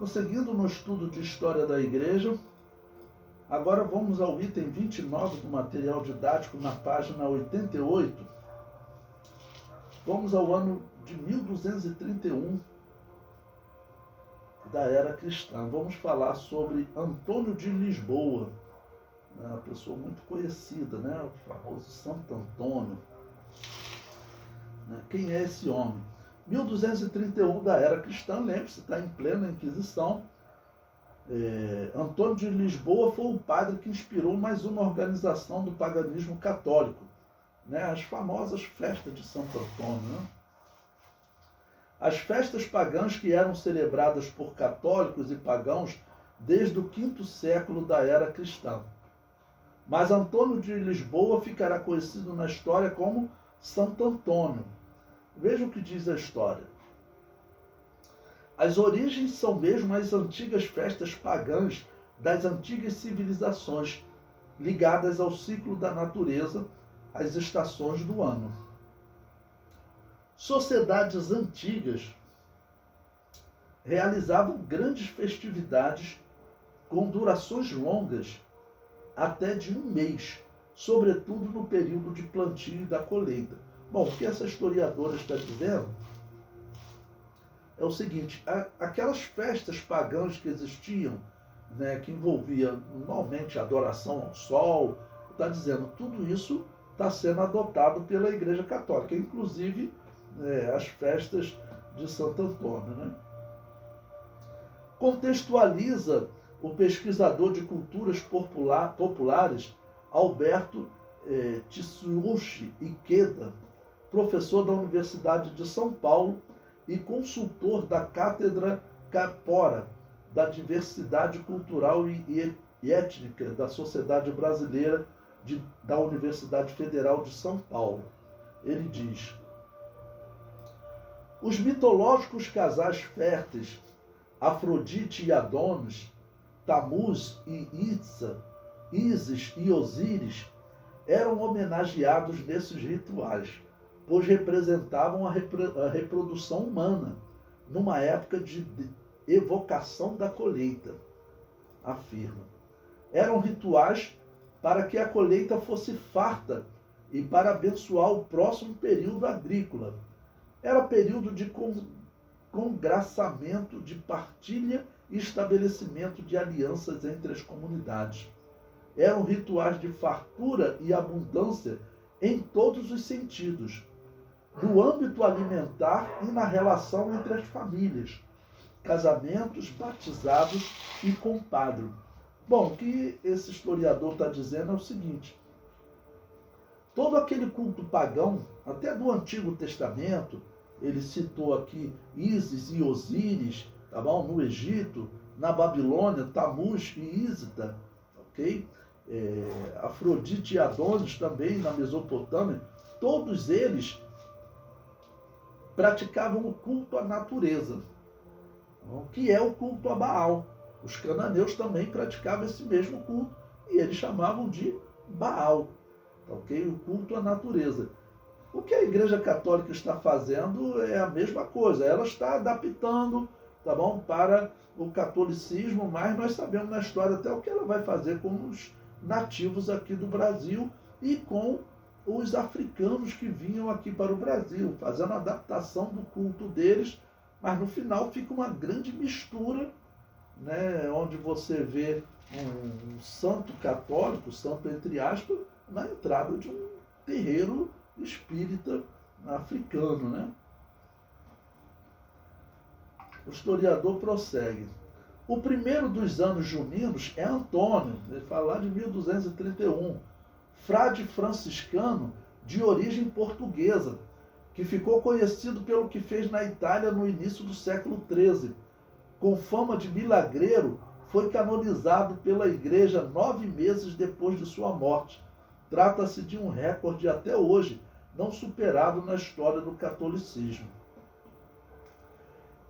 Prosseguindo no estudo de História da Igreja, agora vamos ao item 29 do material didático, na página 88. Vamos ao ano de 1231 da era cristã. Vamos falar sobre Antônio de Lisboa, uma pessoa muito conhecida, né? O famoso Santo Antônio. Quem é esse homem? 1231 da era cristã, lembre-se, está em plena Inquisição. Antônio de Lisboa foi o padre que inspirou mais uma organização do paganismo católico, né? As famosas festas de Santo Antônio. Né? As festas pagãs que eram celebradas por católicos e pagãos desde o V século da era cristã. Mas Antônio de Lisboa ficará conhecido na história como Santo Antônio. Veja o que diz a história. As origens são mesmo as antigas festas pagãs das antigas civilizações, ligadas ao ciclo da natureza, às estações do ano. Sociedades antigas realizavam grandes festividades com durações longas, até de um mês, sobretudo no período de plantio e da colheita. Bom, o que essa historiadora está dizendo é o seguinte: aquelas festas pagãs que existiam, né, que envolvia normalmente a adoração ao sol, está dizendo, tudo isso está sendo adotado pela Igreja Católica, inclusive as festas de Santo Antônio. Né? Contextualiza o pesquisador de culturas populares Alberto Tsuyoshi Ikeda, professor da Universidade de São Paulo e consultor da Cátedra Capora da Diversidade Cultural e Étnica da Sociedade Brasileira da Universidade Federal de São Paulo. Ele diz: os mitológicos casais férteis Afrodite e Adonis, Tamuz e Ísis e Osíris eram homenageados nesses rituais, pois representavam a reprodução humana, numa época de evocação da colheita, afirma. Eram rituais para que a colheita fosse farta e para abençoar o próximo período agrícola. Era período de congraçamento, de partilha e estabelecimento de alianças entre as comunidades. Eram rituais de fartura e abundância em todos os sentidos, no âmbito alimentar e na relação entre as famílias, casamentos, batizados e compadre. Bom, o que esse historiador está dizendo é o seguinte: todo aquele culto pagão, até do Antigo Testamento, ele citou aqui Ísis e Osíris, tá bom? No Egito, na Babilônia, Tamuz e Ísita, ok? Afrodite e Adonis também na Mesopotâmia, todos eles praticavam o culto à natureza, que é o culto a Baal. Os cananeus também praticavam esse mesmo culto e eles chamavam de Baal, ok? O culto à natureza. O que a Igreja Católica está fazendo é a mesma coisa, ela está adaptando, tá bom, para o catolicismo, mas nós sabemos na história até o que ela vai fazer com os nativos aqui do Brasil e com os africanos que vinham aqui para o Brasil, fazendo a adaptação do culto deles, mas no final fica uma grande mistura, né, onde você vê um santo católico, santo entre aspas, na entrada de um terreiro espírita africano, né? O historiador prossegue. O primeiro dos anos juninos é Antônio, ele fala lá de 1231, frade franciscano de origem portuguesa, que ficou conhecido pelo que fez na Itália no início do século XIII. Com fama de milagreiro, foi canonizado pela Igreja 9 meses depois de sua morte. Trata-se de um recorde até hoje, não superado na história do catolicismo.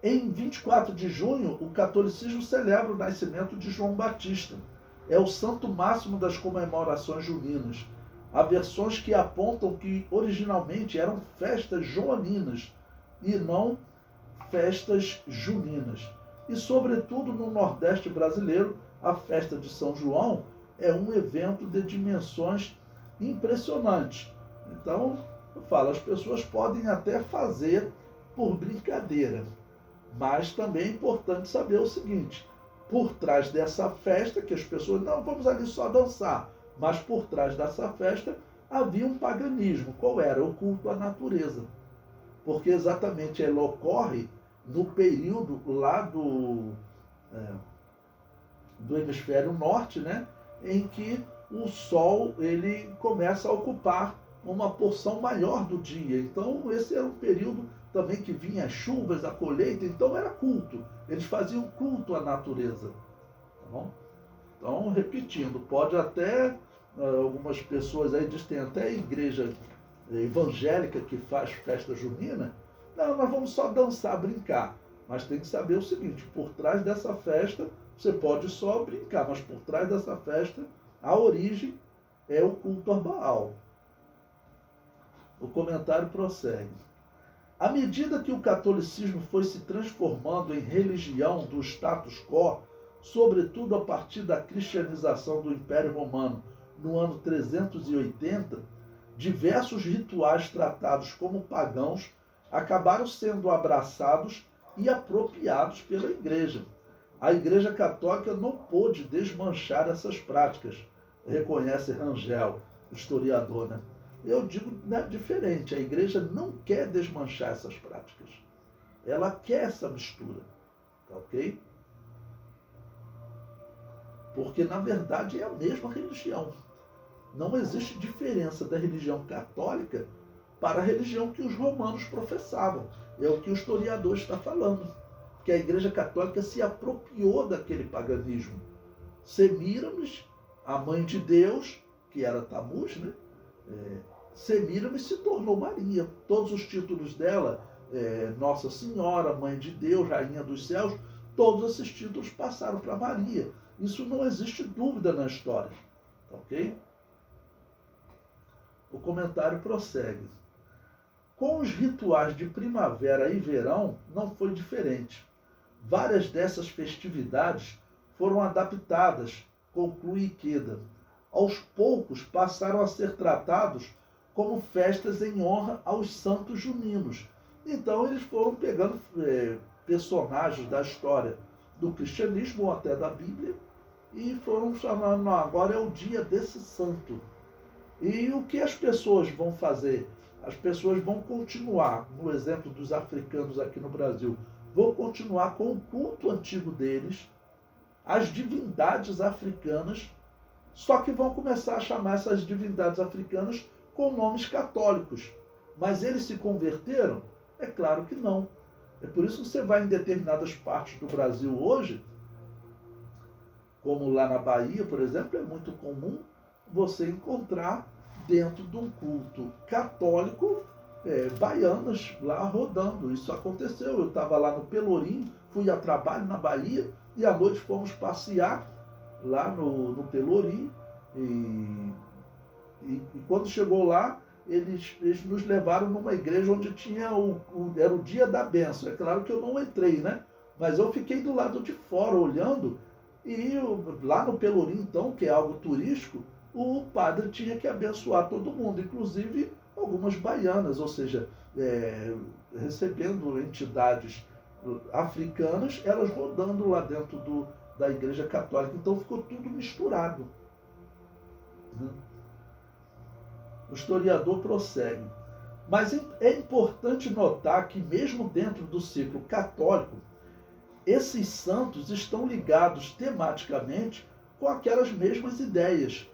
Em 24 de junho, o catolicismo celebra o nascimento de João Batista. É o santo máximo das comemorações juninas. Há versões que apontam que originalmente eram festas joaninas e não festas juninas. E, sobretudo, no Nordeste brasileiro, a festa de São João é um evento de dimensões impressionantes. Então, eu falo, as pessoas podem até fazer por brincadeira, mas também é importante saber o seguinte: por trás dessa festa, que as pessoas, não, vamos ali só dançar, mas por trás dessa festa havia um paganismo. Qual era? O culto à natureza. Porque exatamente ela ocorre no período lá do hemisfério norte, né, em que o Sol ele começa a ocupar uma porção maior do dia. Então esse era um período também que vinha as chuvas, a colheita, então era culto. Eles faziam culto à natureza. Tá bom? Então, repetindo, pode até, algumas pessoas aí dizem, tem até igreja evangélica que faz festa junina. Não, nós vamos só dançar, brincar. Mas tem que saber o seguinte: por trás dessa festa, você pode só brincar, mas por trás dessa festa, a origem é o culto a Baal. O comentário prossegue. À medida que o catolicismo foi se transformando em religião do status quo, sobretudo a partir da cristianização do Império Romano no ano 380, diversos rituais tratados como pagãos acabaram sendo abraçados e apropriados pela Igreja. A Igreja Católica não pôde desmanchar essas práticas, reconhece Rangel, historiador, né? Eu digo, né, diferente. A Igreja não quer desmanchar essas práticas. Ela quer essa mistura. Tá ok? Porque, na verdade, é a mesma religião. Não existe diferença da religião católica para a religião que os romanos professavam. É o que o historiador está falando. Que a Igreja Católica se apropriou daquele paganismo. Semíramis, a mãe de Deus, que era Tamuz, né? Semíramis se tornou Maria. Todos os títulos dela, Nossa Senhora, Mãe de Deus, Rainha dos Céus, todos esses títulos passaram para Maria. Isso não existe dúvida na história. Ok? O comentário prossegue. Com os rituais de primavera e verão, não foi diferente. Várias dessas festividades foram adaptadas, conclui Ikeda. Aos poucos passaram a ser tratados como festas em honra aos santos juninos. Então eles foram pegando personagens da história do cristianismo ou até da Bíblia e foram chamando, não, agora é o dia desse santo. E o que as pessoas vão fazer? As pessoas vão continuar, no exemplo dos africanos aqui no Brasil, vão continuar com o culto antigo deles, as divindades africanas, só que vão começar a chamar essas divindades africanas com nomes católicos. Mas eles se converteram? É claro que não. É por isso que você vai em determinadas partes do Brasil hoje, como lá na Bahia, por exemplo, é muito comum você encontrar dentro de um culto católico baianas lá rodando. Isso aconteceu. Eu estava lá no Pelourinho, fui a trabalho na Bahia e à noite fomos passear lá no Pelourinho e quando chegou lá, eles nos levaram numa igreja onde tinha era o dia da bênção. É claro que eu não entrei, né? Mas eu fiquei do lado de fora olhando e lá no Pelourinho, então, que é algo turístico, o padre tinha que abençoar todo mundo, inclusive algumas baianas, ou seja, recebendo entidades africanas, elas rodando lá dentro da Igreja Católica. Então ficou tudo misturado. O historiador prossegue. Mas é importante notar que mesmo dentro do ciclo católico, esses santos estão ligados tematicamente com aquelas mesmas ideias,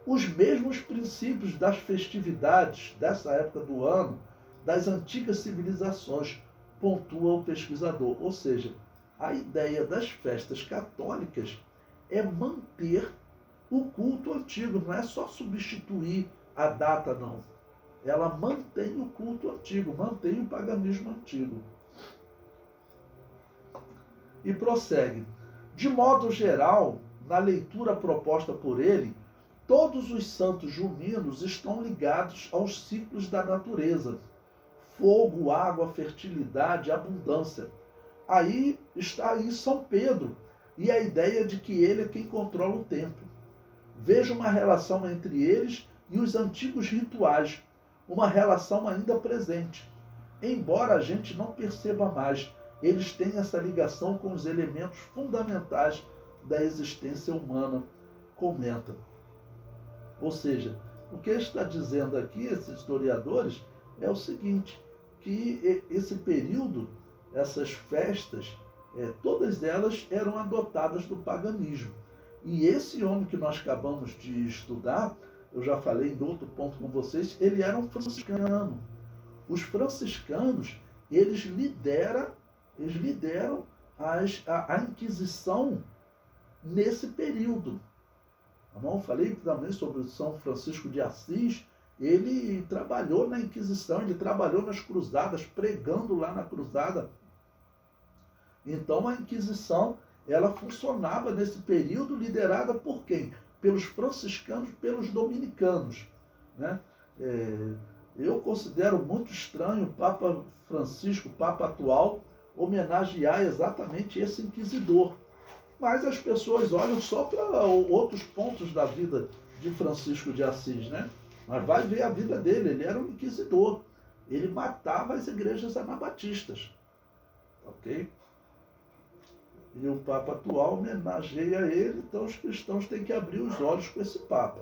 os mesmos princípios das festividades dessa época do ano, das antigas civilizações, pontua o pesquisador. Ou seja, a ideia das festas católicas é manter o culto antigo, não é só substituir a data, não. Ela mantém o culto antigo, mantém o paganismo antigo. E prossegue. De modo geral, na leitura proposta por ele, todos os santos juninos estão ligados aos ciclos da natureza. Fogo, água, fertilidade, abundância. aí está aí São Pedro e a ideia de que ele é quem controla o tempo. Veja uma relação entre eles e os antigos rituais, uma relação ainda presente. Embora a gente não perceba mais, eles têm essa ligação com os elementos fundamentais da existência humana, comenta. Ou seja, o que está dizendo aqui, esses historiadores, é o seguinte, que esse período, essas festas, todas elas eram adotadas do paganismo. E esse homem que nós acabamos de estudar, eu já falei em outro ponto com vocês, ele era um franciscano. Os franciscanos, eles lideram a Inquisição nesse período. Tá bom? Falei também sobre São Francisco de Assis. Ele trabalhou na Inquisição, ele trabalhou nas cruzadas, pregando lá na cruzada. Então a Inquisição, ela funcionava nesse período, liderada por quem? Pelos franciscanos, pelos dominicanos, né? Eu considero muito estranho o Papa Francisco, o Papa atual, homenagear exatamente esse inquisidor. Mas as pessoas olham só para outros pontos da vida de Francisco de Assis, né? Mas vai ver a vida dele, ele era um inquisidor. Ele matava as igrejas anabatistas. Ok? E o Papa atual homenageia ele, então os cristãos têm que abrir os olhos com esse Papa.